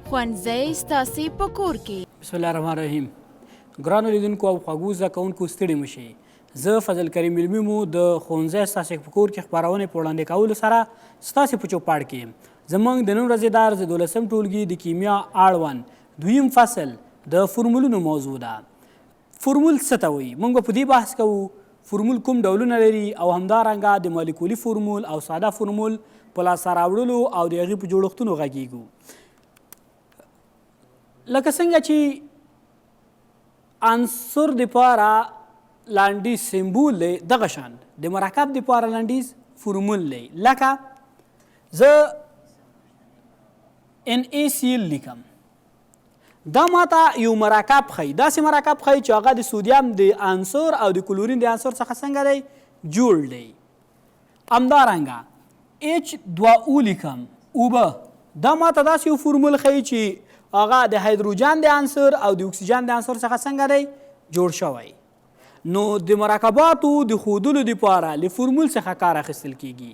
ښوونځی ستاسې په کور کې. بسم الله الرحمن الرحیم. ګرانو لیدونکو او خوږو زده کوونکو ستړي مه شئ. زه فضل کریم علمي مو د ښوونځی ستاسې په کور کې خپرونې په وړاندې کولو سره ستاسې په چوپاړ کې یم. زموږ د نن ورځې درس د 12 ټولګي د کیمیا اړوند دویم فصل د فورمولونو موضوع ده. فورمول څه ته وایي؟ موږ به په دې بحث کوو فورمول کوم ډولونه لري او همدارنګه د مالیکولي فورمول او ساده فورمول په لاسته راوړلو او د هغې په جوړښتونو غږیږو. لکه څنګه چې عنصر دپاره لنډیز سمبول دی دغه شان د مرکب دپاره لنډیز فورمول دی. لکه زه NaCl لیکم، دا ماته یو مرکب ښیي، داسې مرکب ښیي چې هغه د سودیم د عنصر او د کلورین د عنصر څخه څنګه دی جوړ دی. همدارنګه H2O لیکم، اوبه، دا ماته داسې یو فورمول ښیي چې هغه د هایدروجن د عنصر او د اکسیجن د عنصر څخه څنګه دی جوړ شوی. نو د مرکباتو د ښودلو دپاره له فورمول څخه کار اخیستل کیږي.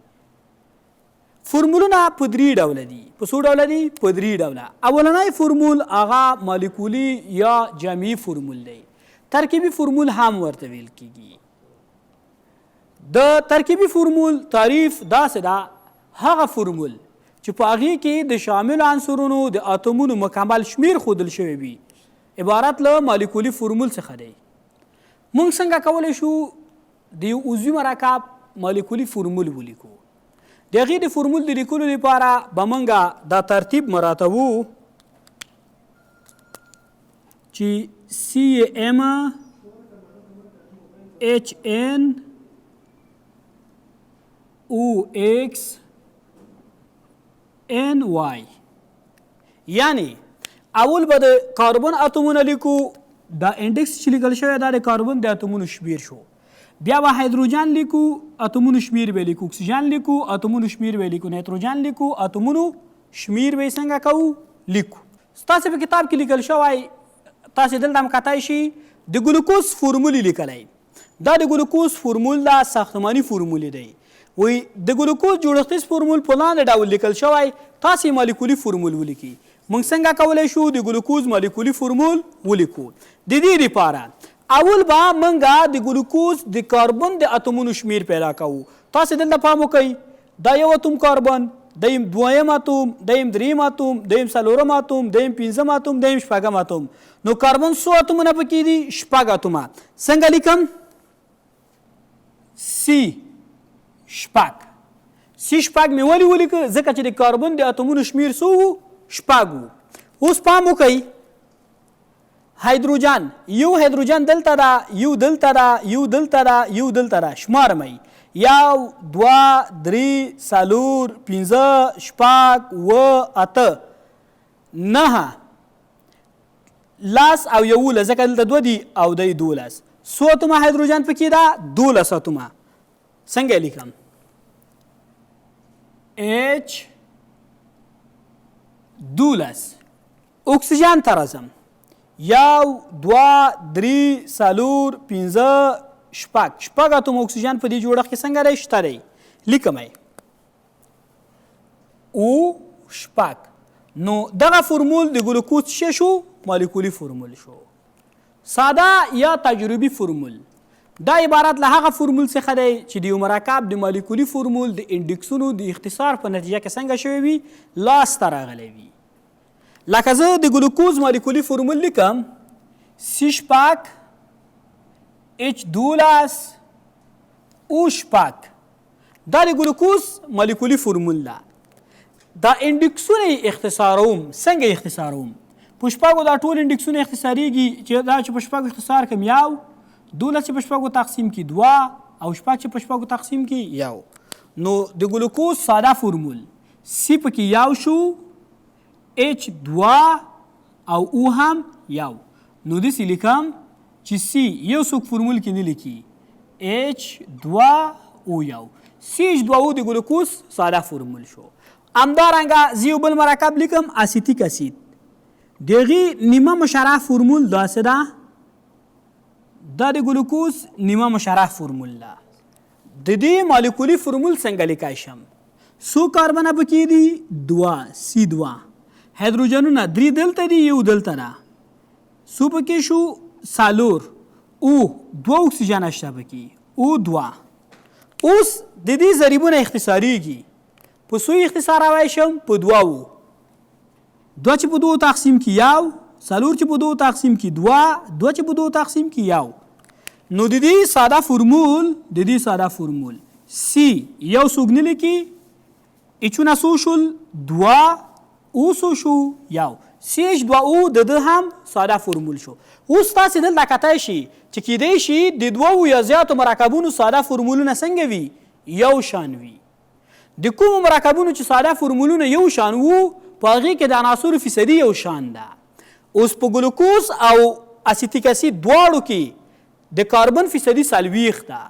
فورمولونه په درې ډوله دي. په څو ډوله دي؟ په درې ډوله. اولنی فورمول هغه مالیکولي یا جمعي فورمول دی. ترکیبي فورمول هم ورته ویل کیږي. د ترکیبي فورمول تعریف داسې ده، هغه فورمول چې په هغې کې د شاملو عنصرونو د اتومونو مکمل شمیر ښودل شوی وي عبارت له مالیکولي فورمول څخه دی. موږ څنګه کولی شو د یو عضوي مرکب مالیکولي فورمول ولیکو؟ د هغې د فورمول د لیکلو لپاره به موږ دا ترتیب مراته وو چې CM HN OX NY، یعنی اول به د کاربن اتومونه لیکو، دا انډکس چې لیکل شوی دا د کاربن د اتومونو شمیر شو. بیا به هایدروجن لیکو، اتومونو شمیر به لیکو، اکسیجن لیکو، اتومونو شمیر به لیکو، نایتروجن لیکو، اتومونو شمیر به څنګه کوو لیکو. ستاسې په کتاب کې لیکل شوی، تاسې دلته هم کتای شي د ګلوکوز فورمول لیکلی. دا د ګلوکوز فورمول دا ساختماني فورمول دی. وی د ګلوکوز جوړښتیز فورمول په لاندې ډول لیکل شوی، تاسې مالیکولي فورمول ولیکي. موږ څنګه کولی شو د ګلوکوز مالیکولي فورمول ولیکو؟ د دې لپاره اول به موږ د ګلوکوز د کاربن د اتومونو شمیر پیدا کوو. تاسې دلته پام وکئ، دا یو اتوم کاربن، دیم دویم اتوم، دیم دریم اتوم، دیم څلورم اتوم، دیم پنځم اتوم، دیم شپږم اتوم. نو کاربن څو اتومونه پکې دي؟ شپږ اتومه. څنګه لیکم؟ C شپږ. C شپږ مې ولې ولیکه؟ ځکه چې د کاربن د اتومونو شمیر څو وو؟ شپږ وو. اوس پام وکئ، هایدروجن، یو هایدروجن دلته ده، یو دلته ده، یو دلته ده، یو دلته ده. شمارمئ، یو، دوه، درې، څلور، پنځه، شپږ، اوه، اته، نهه، لس او یولس، ځکه دلته دوه دي او دی 12. څو اتومه هایدروجن پکې ده؟ 12 اتومه. څنګه لیکم؟ H 12. اکسیجن ته راځم، یو، دوه، درې، څلور، پنځه، شپږ. شپږ اتوم اکسیجن په دې جوړښت کې څنګه دی؟ شته دی. لیکم او شپږ. نو دغه فورمول د ګلوکوز څه شو؟ مالیکولي فورمول شو. ساده یا تجربي فورمول دا عبارت له هغه فورمول څخه دی چې د یو مرکب د مالیکولي فورمول د انډکسونو د اختصار په نتیجه کې څنګه شوی وي؟ لاسته راغلی وي. لکه زه د ګلوکوز مالیکولي فورمول لیکم، C شپږ، H 12، O شپږ. دا د ګلوکوز مالیکولي فورمول ده. دا انډکسونه یې اختصاروم. څنګه یې اختصاروم؟ په شپږو دا ټول انډکسونه اختصاریږي چې دا چې په شپږو اختصار کړم یو، 12 چې په شپږو تقسیم کی 2 او شپږ چې په شپږو تقسیم کی 1. نو د ګلوکوز ساده فورمول C پکې یو شو، H 2 او O هم یو. نو داسې لیکم چې C یو څوک فورمول کې نه لیکي، H 2 O یو. CH2O د ګلوکوز ساده فورمول شو. همدارنګه زه یو بل مرکب لیکم، اسیتیک اسید. د هغې نیمه مشرح فورمول داسې ده، دا د ګلوکوز نیمه مشرح فورمول ده. د دې مالیکولي فورمول څنګه لیکای شم؟ څو کاربنه پکې دي؟ 2 C2. هایدروجنونه 3 دلته دي یو دلته ده څو پکې شو 4 او 2 اکسیجن شته پکې او 2 اوس د دې ضریبونه اختصاریږي په څو اختصاروی شم په 2 2 چې په 2 تقسیم کی یو 4 چې په 2 تقسیم کی 2 2 چې په 2 تقسیم کی یو نو د دې ساده فرمول سی یو څوک نه لیکي اچونه څو شول 2 او څو شو یو سی اچ 2 او د ده هم ساده فرمول شو اوس تاسې دلته کتای شي چې کیدای شي د 2 یا زیاتو مرکبونو ساده فرمولونه څنګه وي یو شان وي د کومو مرکبونو چې ساده فرمولونه یو شان وو په هغې کې د عناصرو فیصدي یو شان ده اوس په ګلوکوز او اسیتیک اسید دواړو کې د کاربن فیصدي 40 ده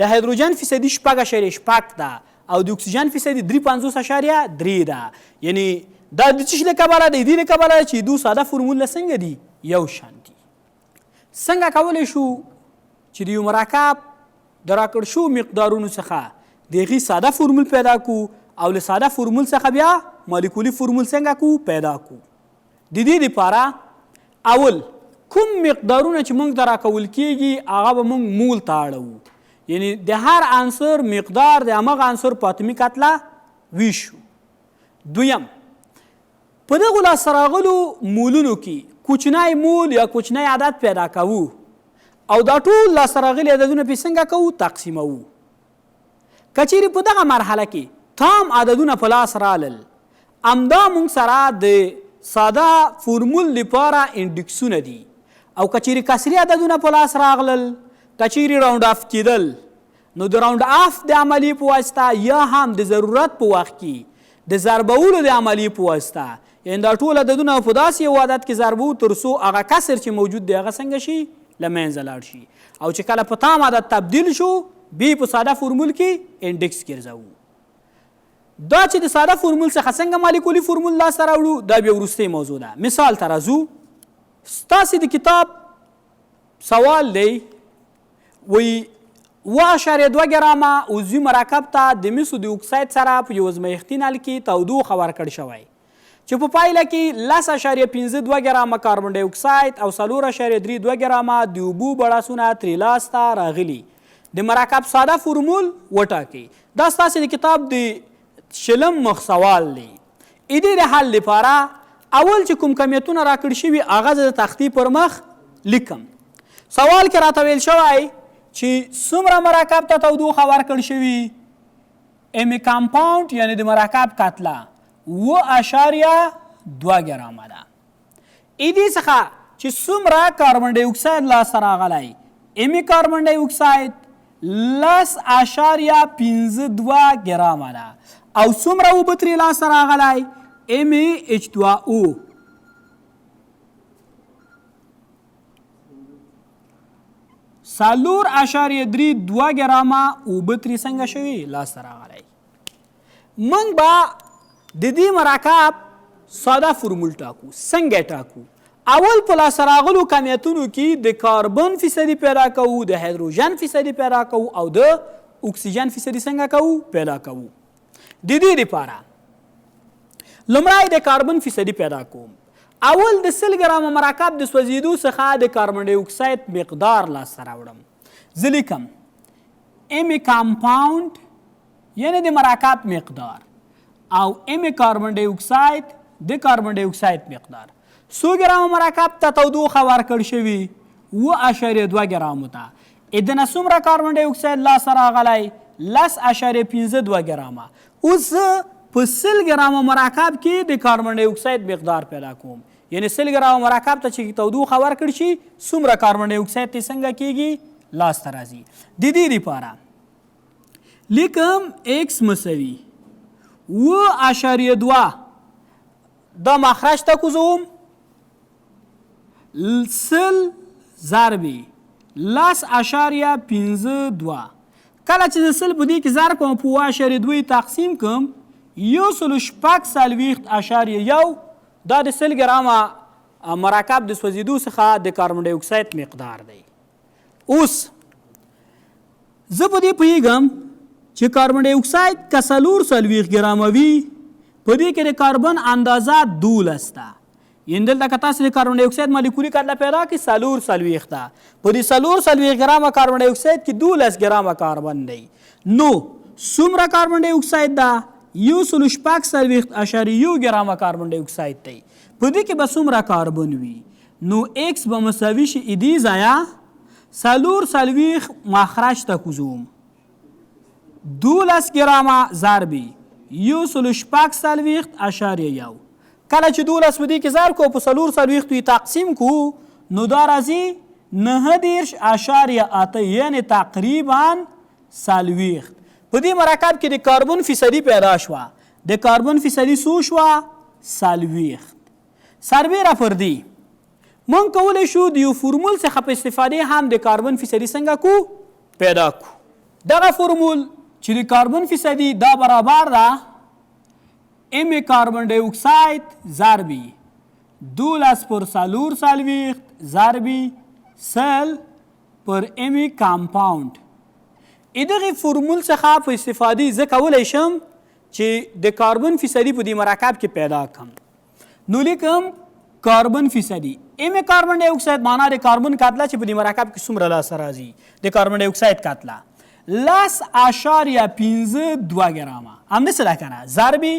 د هایدروجن فیصدي 6.6 ده او د اکسیجن فیصدي 53.3 ده یعنی دا د څه له کبله د دې له کبله چې دوه ساده فرمول څنګه دي یو شان دي څنګه کولی شو چې د یو مرکب د راکړ شو مقدارونو څخه د هغې ساده فرمول پیدا کو او له ساده فرمول څخه بیا مالیکولي فرمول څنګه کو پیدا کو د دې لپاره اول کوم مقدارونه چې موږ ته راکول کیږي هغه به موږ مول ته اړوو یعنی د هر عنصر مقدار د همغه عنصر په اتمي کتله ویشو دویم په دغو لاسته راغلو مولونو کې کوچنی مول یا کوچنی عدد پیدا کوو او دا ټول لاسته راغلي عددونه پې څنګه کوو تقسیموو که چیرې په دغه مرحله کې تام عددونه په لاس رالل همدا موږ سره د ساده فرمول لپاره انډکسونه دي او که چیرې کسري عددونه په لاس راغلل که چیرې راوند اف کېدل نو د راوند اف د عملیې په واسطه یا هم د ضرورت په وخت کې د ضربولو د عملیې په واسطه یعنې دا ټول عددونه په داسې یو عدد کې ضربو تر څو هغه کسر چې موجود دی هغه څنګه شي له منځه لاړ شي او چې کله په تام عدد تبدیل شو بیا په ساده فرمول کې انډکس ګرځوو دا چې د ساده فرمول څخه څنګه مالیکولي فرمول لاسته راوړو دا بیا وروستۍ موضوع ده مثال ته راځو ستاسې د کتاب سوال دی وایي 2.2 ګرامه عضوي مرکب ته د مسو د اکساید سره په یو ازمیښتي نل کې تودوخه ورکړ شوی چې په پایله کې 10.52 ګرامه کاربن ډای اکساید او 4.32 ګرامه د اوبو بړاسونه ترې لاسته راغلي د مرکب ساده فرمول وټاکئ دا ستاسې د کتاب د شلم مخ سوال دی د دې حل لپاره اول چې کوم کمیتونه راکړ شوي هغه زه د تختې پر مخ لیکم سوال کې راته ویل شوی چې څومره مرکب ته تودوخه ورکړ شوي امی کمپاونډ یعنې د مرکب کتله 2.2 ګرامه ده دې څخه چې څومره کاربن ډای اکساید لاسته راغلی امی کاربن ډای اکساید 10.52 ګرامه ده او څومره اوبه ترې لاسته راغلی MaH2O 4.32 ګرامه اوبه ترې څنګه شوي لاسته راغلی موږ به د دې مرکب ساده فرمول ټاکو څنګه ټاکو اول په لاسته راغلو کمیتونو کې د کاربن فیصدي پیدا کوو د هایدروجن فیصدي پیدا کوو او د اکسیجن فیصدي څنګه کوو پیدا کوو د دې لپاره لومړی د کاربن فیصدي پیدا کوم اول د 100 ګرامه مرکب د سوځېدو څخه د کاربن ډای اکساید مقدار لاسته راوړم زه لیکم امی کمپاونډ یعنې د مرکب مقدار او امی کاربن ډای اکساید د کاربن ډای اکساید مقدار 100 ګرامه مرکب ته تودوخه ورکړ شوي 2.2 ګرامو ته دنه څومره کاربن ډای اکساید لاسته راغلی 10.52 ګرامه اوس په 100 ګرامه مرکب کې د کاربن ډای اکساید مقدار پیدا کوم یعنې 100 ګرامه مرکب ته چې تودوخه ورکړ شي څومره کاربن ډای اکساید ته څنګه کیږي لاسته راځي د دې لپاره لیکم x مساوي 2.2 دا مخرج ته کوزوم 100 ضربې 10.52 کله چې د 100 په دې کې ضرب کوم په 2.2 تقسیم کوم 1.4 دا د 100 ګرامه مرکب د سوځېدو څخه د کاربن ډای اکساید مقدار دی اوس زه په دې پوهېږم چې کاربن ډای اکساید که 440 ګرامه وي په دې کې د کاربن اندازه 12 ده. یعنې دلته که تاسو د کاربن ډای اکساید مالیکولي کتله پیدا کړئ 440 ده. په دې 440 ګرامه کاربن ډای اکساید کې 12 ګرامه کاربن دی. نو څومره کاربن ډای اکساید ده؟ 1.40 ګرامه کاربن ډای اکساید دی. په دې کې به څومره کاربن وي؟ نو ایکس به مساوي شي ایدي ځایه 440 مخرج ته کوزوم 12 ګرامه ضربې 1.40.1 کله چې 12 په دې کې ضرب کړو په 440 یې تقسیم کړو نو دا راځي 9.8 یعنې تقریبا 40. په دې مرکب کې د کاربن فیصدي پیدا شوه. د کاربن فیصدي څو شوه؟ 40. سربیره پر دې موږ کولی شو د یو فورمول څخه په استفادې هم د کاربن فیصدي څنګه کو پیدا کو. دغه فورمول چې د کاربن فیصدي دا برابر ده ام کاربن ډای اکساید ضربې 12/440 ضربې 100 پر ام کامپاوند. دغه فورمول څخه په استفادې زه کولی شم چې د کاربن فیصدي په دې مرکب کې پیدا کړم. نو لیکم کاربن فیصدي ام کاربن ډای اکساید معنا د کاربن کتله چې په دې مرکب کې څومره لاسته راځي د کاربن ډای اکساید کتله 10.52 ګرامه همداسې ده که نه ضربې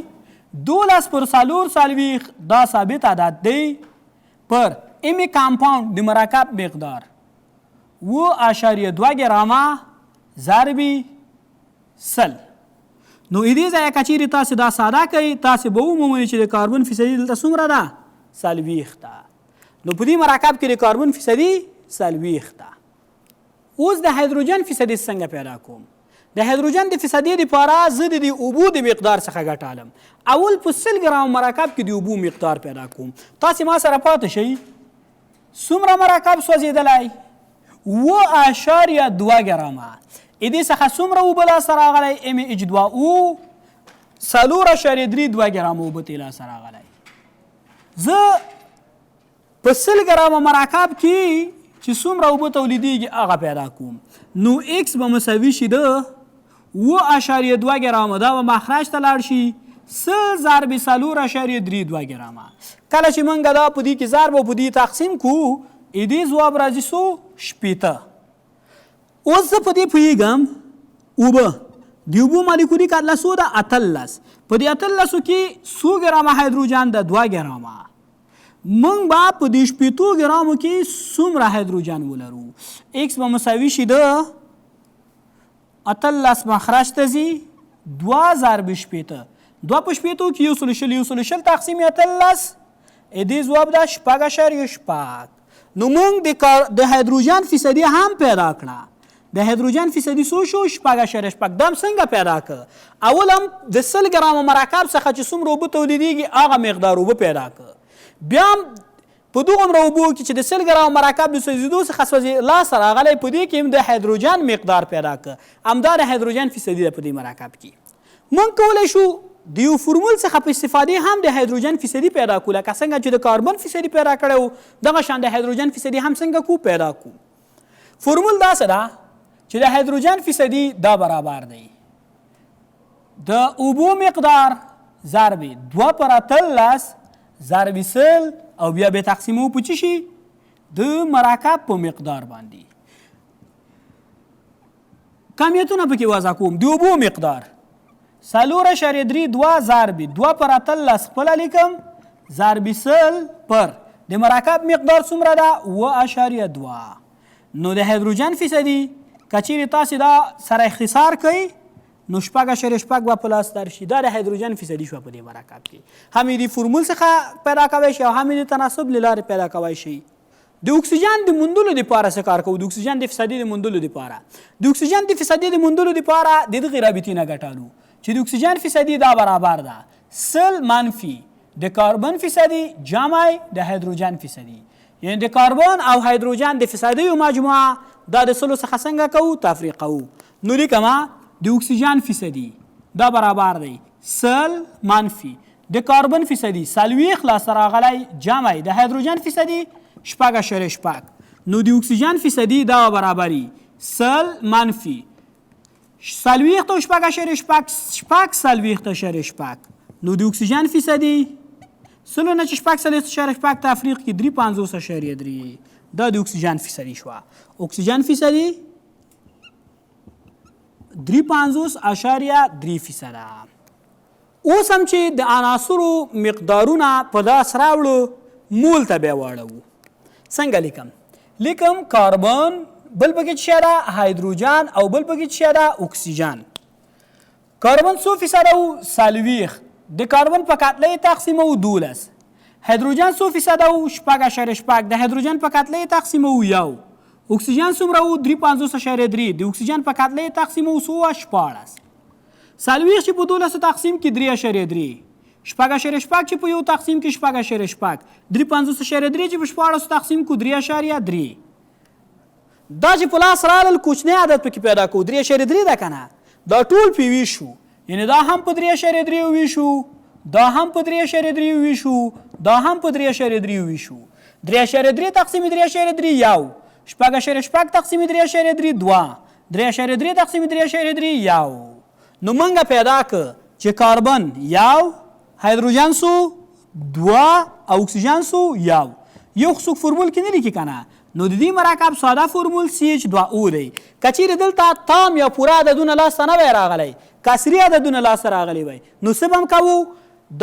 12/440 دا ثابت عدد دی پر ام کامپاوند د مرکب مقدار 7.2 ګرامه ضربې 100. نو دې ځایه که چیرې تاسې دا ساده کوئ تاسې به ومومئ چې د کاربن فیصدي دلته څومره ده 40 ده. نو په دې مرکب کې د کاربن فیصدي 40 ده. اوس د هایدروجن فیصدي څنګه پیدا کوم؟ د هایدروجن د فیصدي دپاره زه د دې اوبو د مقدار څخه ګټه الم. اول په 100 ګرام مرکب کې د اوبو مقدار پیدا کوم. تاسې ما سره پاتې شئ څومره مرکب سوځېدلی 7.2 ګرامه. دې څخه څومره اوبه لاسته راغلی MH2O 4.32 ګرامه اوبه ترې لاسته راغلی. زه په 100 ګرامه مرکب کې چې څومره اوبه تولیدېږي هغه پیدا کوم. نو ایکس به مساوي شي د 7.2 ګرامه دا به مخرج ته لاړ شي 100 ضرب 4.32 ګرامه. کله چې موږ دا په دې کې ضرب او په دې تقسیم کړو دې ځواب راځي 160. اوس زه په دې پوهېږم اوبه د اوبو مالیکولي کتله څو ده 18. په دې 18 کې 100 ګرامه هایدروجن ده 2 ګرامه. موږ به په دې 80 ګرامو کې څومره هایدروجن ولرو؟ ایکس به مساوي شي د 18 مخرج ته ځي 2 ضرب 80. 2 په 80 کې 100 تقسیم 18 دې ځواب ده 6.8. نو موږ د هایدروجن فیصدي هم پیدا کړه. د هایدروجن فیصدي څو شو 6.8. دا څنګه پیدا کړه؟ اول هم د 100 ګرامه مرکب څخه چې څومره اوبه تولیدېږي هغه مقدار اوبه پیدا کړه. بیا هم په دومره اوبو کې چې د 100 ګرامه مرکب د سوځېدو څخه لاسته راغلی په دې کې هم د هایدروجن مقدار پیدا کړه. همدا د هایدروجن فیصدي ده په دې مرکب کې. موږ کولی شو د یو فورمول څخه په استفادې هم د هایدروجن فیصدي پیدا کړو لکه څنګه چې د کاربن فیصدي پیدا کړی و دغه شان د هایدروجن فیصدي هم څنګه کو پیدا کړو. فورمول داسې ده چې د هایدروجن فیصدي دا برابر دی د اوبو مقدار ضرب 2/18 ضرب 100 او بیا به تقسیمو په څه شي د مرکب په مقدار باندې. کمیتونه پکې وضع کوم. د اوبو مقدار 4.32 ضرب 2/18 خپله لیکم ضرب 100 پر د مرکب مقدار څومره ده 7.2. نو د هایدروجن فیصدي که چیرې تاسې دا سره اختصار کوئ نو 6.8 به په لاس درشي. دا د هایدروجن فیصدي شوه په دې مرکب کې. هم یې د فورمول څخه پیدا کوی شي او هم یې د تناسب له لارې پیدا کوی شي. د اکسیجن د موندلو دپاره څه کار کوو؟ د اکسیجن د فیصدي د موندلو دپاره د اکسیجن د فیصدي د موندلو دپاره د دغې رابطې نه ګټه الو چې د اکسیجن فیصدي دا برابر ده 100 منفي د کاربن فیصدي جمع د هایدروجن فیصدي. یعنې د کاربن او هایدروجن د فیصدیو مجموعه دا د 100 څخه څنګه کوو؟ تفریق کوو. نو لیکمه د اکسیجن فیصدي دا برابر دی 100 منفي د کاربن فیصدي 40 لاسته راغلی جمع د هایدروجن فیصدي 6.8. نو د اکسیجن فیصدي دا برابري 100 منفي 40 تا 6.8 6.8 نو د اکسیجن فیصدي 0.4 تفریق کې 3.50.3 دا د اکسیجن فیصدي شوه. اکسیجن فیصدي 3.3%. اوس هم چې د عناصرو مقدارونه په لاس راوړو مول ته بیا واړوو. څنګه لیکم کاربن، بل پکې څه ده هایدروجن او بل پکې څه ده اکسیجن. کاربن 100% او 40 د کاربن په کتله تقسیمو 12. هایدروجن 100% او 4.8 د هایدروجن په کتله تقسیمو 1. اکسیجن څومره و 3.5.3 د اکسیجن په کتله تقسیمو 14. 40 چې په 12 تقسیم کې 3.3 4.8 چې په یو تقسیم کې 4.8 3.5.3 چې په 14 تقسیم کو 3.3. دا چې په لاس راغلل کوچنی عدد پکې پیدا کو 3.3 ده کنه، دا ټول پی وی شو، یعنی دا هم په 3.3 وی شو، دا هم په 3.3 وی شو، دا هم په 3.3 وی شو. 3.3 تقسیم 3.3 یو، 4.8 تقسیم 3.3 2، 3.3 تقسیم 3.3 یو. نو منګه پیدا ک چې کاربن یو، هایدروجن سو 2 او اکسیجن سو یو. یو خو فرمول کې نه لیکي کنه، نو د دې مرکب ساده فرمول CH2O دی. کچیر دلته تام یا پورا عددونه لاس نه وای راغلی، کسری عددونه لاس راغلی وای، نو څه بم کوو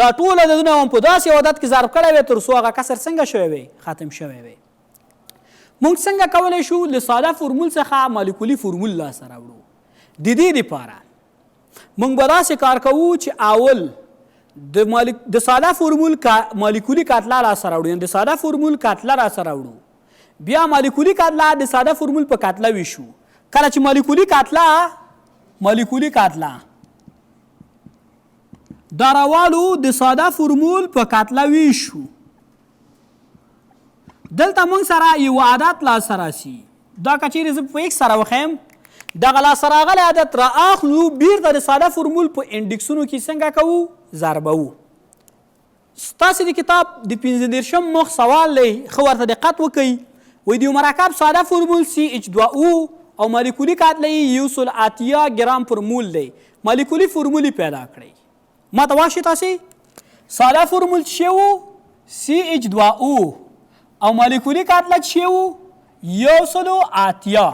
دا ټول عددونه هم په داسې عدد کې ضرب کړی وي تر څو هغه کسر څنګه شوی وي ختم شوی وي. موږ څنګه کولی شو له ساده فرمول څخه مالیکولي فرمول لاسته راوړو؟ د دې دپاره موږ به داسې کار کوو چې اول د ساده فرمول مالیکولي کتله راسره راوړو، یعنې د ساده فرمول کتله راسره راوړو، بیا مالیکولي کتله د ساده فرمول په کتله ویشو. کله چې مالیکولي کتله دا راوالو د ساده فرمول په کتله ویشو، دلته موږ سره یو عدد لاسته راسي. دا کچیرې زه په ایکس سره وښیم، دغه لاسته راغلی عدد را اخلو بیرته د ساده فرمول په انډکسونو کې څنګه کوو ضربوو. ستاسې د کتاب د 15 مخ سوال دی، ښه ورته دقت وکئ. وایي د یو مرکب ساده فرمول CH2O او مالیکولي کتله یې 180 ګرام پر مول دی. مالیکولي فرمول یې پیدا کړئ. ما ته واشئ تاسې ساده فرمول څه و CH2O او مالیکولي کتله څه و 180.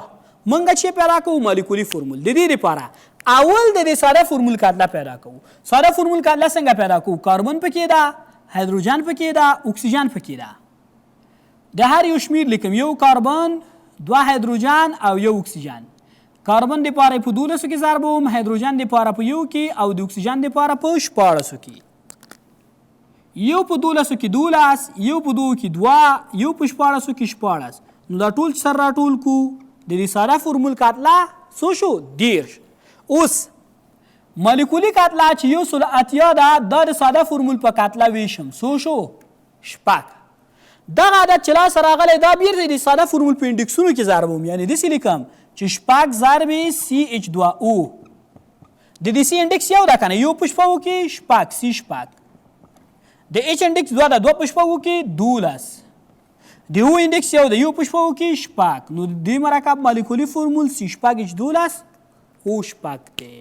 منګه چې پیدا کوو مالیکولي فرمول. د دې لپاره اول د دې ساده فرمول کتله پیدا کوو. ساده فرمول کتله څنګه پیدا کوو؟ کاربن پکې ده، هایدروجن پکې ده، اکسیجن پکې ده. د هر یو شمیر لیکم، یو کاربن، 2 هایدروجن او یو اکسیجن. کاربن دپاره په 12 کې ضربوم، هایدروجن دپاره په 1 کې او د اکسیجن دپاره په 14 کې. یو په 12 کې 12، یو په 2 کې 2، یو په 14 کې 14. نو دا ټول سر راټول کو د دې ساده فرمول کتله څو شو 10. اوس مالیکولي کتله چې 180 ده دا د ساده فرمول په کتله ویشم څو شو 6. دغه عدد چې لاسته راغلی دا بیرته د ساده فرمول په انډکسونو کې ضربوم، یعنې داسې لیکم چې 6 ضرب CH2O. د دې C انډکس یو ده که نه، یو په 6 کې 6 C6. د H انډکس 2 ده، 2 په 6 کې 12. د O انډکس یو ده، یو په 6 کې 6. نو د دې مرکب مالیکولي فرمول C6H12O دی.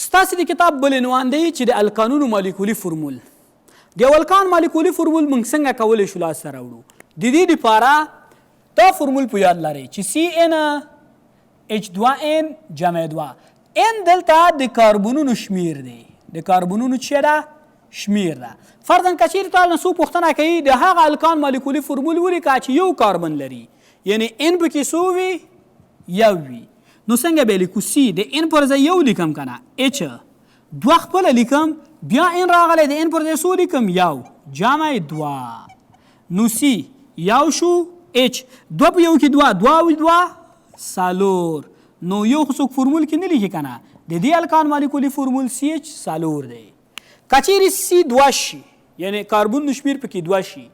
ستاسې د کتاب بل عنوان دی چې د الکانونو مالیکولي فرمول. د یو الکان مالیکولي فرمول موږ څنګه کولی شو لاسته راوړو؟ د دې دپاره دا فرمول په یاد لرئ چې CnH2n جمع 2. n دلته د کاربونونو شمیر دی، د کاربونونو څه ده شمیر ده. فرضاً که چیرې تاسو نه څوک پوښتنه کوي د هغه الکان مالیکولي فرمول ولیکه چې یو کاربن لري، یعنې n پکې څو وي یو وي. نو څنګه به لیکو؟ C د n پر ځای یو لیکم که نه، H 2 خپله لیکم، بیا n راغلی د n پر ځای څو لیکم یو جمع 2. نو C یو شو، H 2 په یو کې 2، 2 او 2 4. نو یو خو څوک فرمول کې نه لیکي که نه، د دې الکان مالیکولي فرمول CH 4 دی. که چیرې C 2 شي، یعنې کاربونو شمیر پکې 2 شي،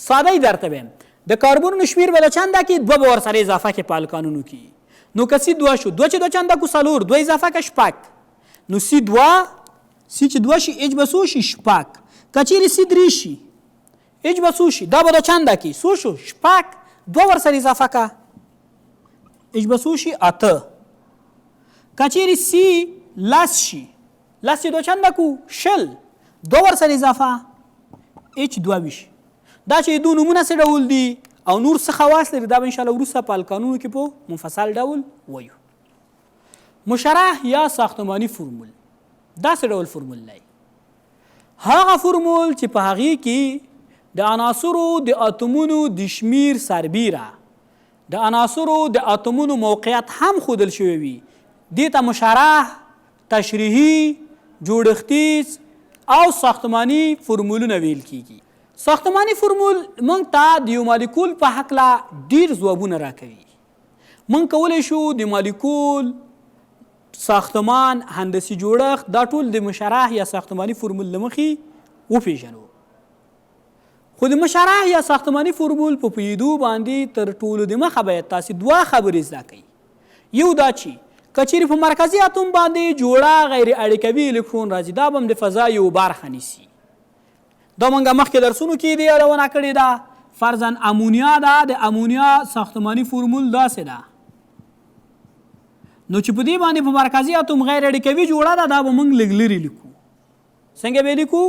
ساده یې درته ویم د کاربونو شمیر به د چنده کې 2 به ورسره اضافه کې په الکانونو کې. نو که C 2 شو، 2 چې 2 چنده کو 4، 2 اضافه که 6. نو C چې 2 شي H به څو شي 6. که چیرې C 3 شي H به څو شي، دا به د چنده کې څو شو 6، 2 ورسره اضافه که H به څو شي 8. که چیرې C لس شي، لس چې 2 چنده کو 20، 2 ورسره اضافه H22 دا چې دو نومونه څه ډول دي او نور څه خواص لري دا به انشاءالله وروسته په القانونو کې په منفصل ډول وایو. مشرح یا ساختماني فرمول دا څه ډول فرمول دی؟ هغه فرمول چې په هغې کې د عناصرو د اتومونو د شمیر سربیره د عناصرو د اتومونو موقعیت هم ښودل شوی وي دې ته مشرح، تشریحي، جوړښتیز او ساختماني فرمولونه ویل کیږي. ساختماني فرمول موږ ته د یو مالیکول په هکله ډیر ځوابونه راکوي. موږ کولی شو د مالیکول ساختمان، هندسي جوړښت دا ټول د مشرح یا ساختماني فرمول له مخې وپیژنو. خو د مشرح یا ساختماني فرمول په پوهېدو باندې تر ټولو د مخه باید تاسې 2 خبرې زده کړئ. یو دا چې که چیرې په مرکزي اتوم باندې جوړه غیر اړیکوي الکترون راځي دا به هم د فضا یو برخه نیسي. دا موږ مخکې درسونو کې دې یادونه کړې ده. فرضاً امونیا ده، د امونیا ساختماني فرمول داسې ده. نو چې په دې باندې په مرکزي اتوم غیر اړیکوي جوړه ده دا به موږ لږ لرې لیکو. څنګه به لیکو؟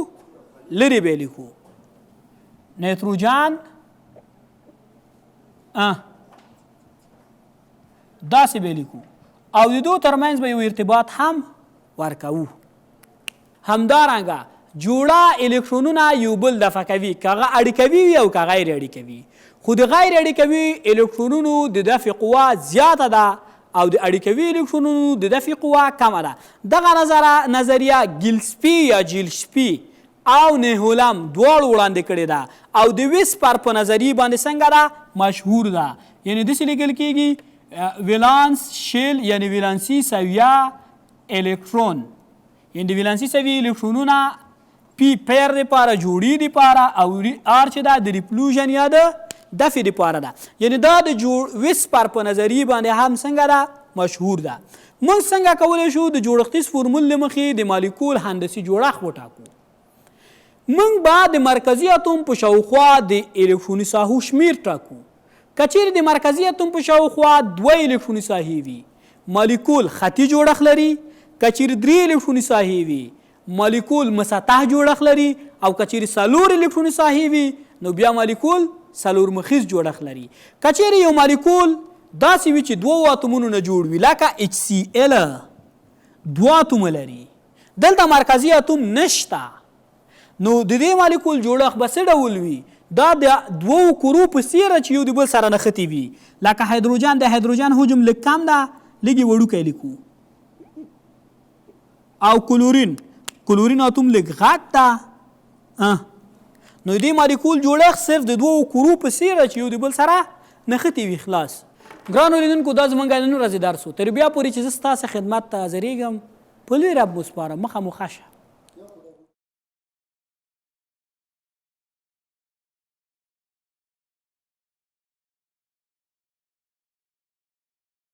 لرې به لیکو. نیتروجن داسې به لیکو او د دو ترمنځ به یو ارتباط هم ورکوو. همدارنګه جوړه الکترونونه یو بل دفع کوي که هغه اړیکوي وي او که غیر اړیکوي. خو د غیر اړیکوي الکترونونو د دفع قوه زیاته ده او د اړیکوي الکترونونو د دفع قوه کمه ده. دغه نظریه ګیلسپي یا جیلسپي او نیهولم دواړو وړاندې کړې ده او د ویسپر په نظریې باندې څنګه ده مشهور ده. یعنې داسې لیکل کیږي ولانس شیل یعنی ولانسي سویه الکترون یعنی د ولانسي سویې الکترونونه پی پیر دپاره جوړي دپاره او آر چې ده د ریپلوژن یا د دفع دپاره ده. یعنی دا د ویسپر په نظریې باندې هم څنګه ده مشهور ده. موږ څنګه کولی شو د جوړښتیز فورمول له مخې د مالیکول هندسي جوړښت وټاکو. موږ به د مرکزي اتوم په شاوخوا د الکتروني ساحو شمیر ټاکو. که چیرې د مرکزي اتوم په شاوخوا 2 الکتروني ساحې وي مالیکول خطي جوړښت لري. که چیرې 3 الکتروني ساحې وي مالیکول مسطح جوړښت لري او که چیرې 4 الکتروني ساحې وي نو بیا مالیکول 4 مخیز جوړښت لري. که چیرې یو مالیکول داسې وي چې 2 اتومونو نه جوړ وي لکه HCl 2 اتومه لري دلته مرکزي اتوم نشته نو د دې مالیکول جوړښت به څه ډول وي؟ دا د 2 کرو په څیره چې یو د بل سره نښتي وي. لکه هایدروجن د هایدروجن حجم لږ کم ده لږ وړوکی لیکو. او کلورین اتوم لږ غټ ده. نو دې مالیکول جوړښت صرف د 2 کرو په څیره چې یو د بل سره نښتي وي. خلاص ګرانو لیدونکو دا زموږ نن ورځې درس و. تر بیا پورې چې زه ستاسې خدمت ته حاضرېږم په لوی رب وسپارم. مخه مو ښه شه.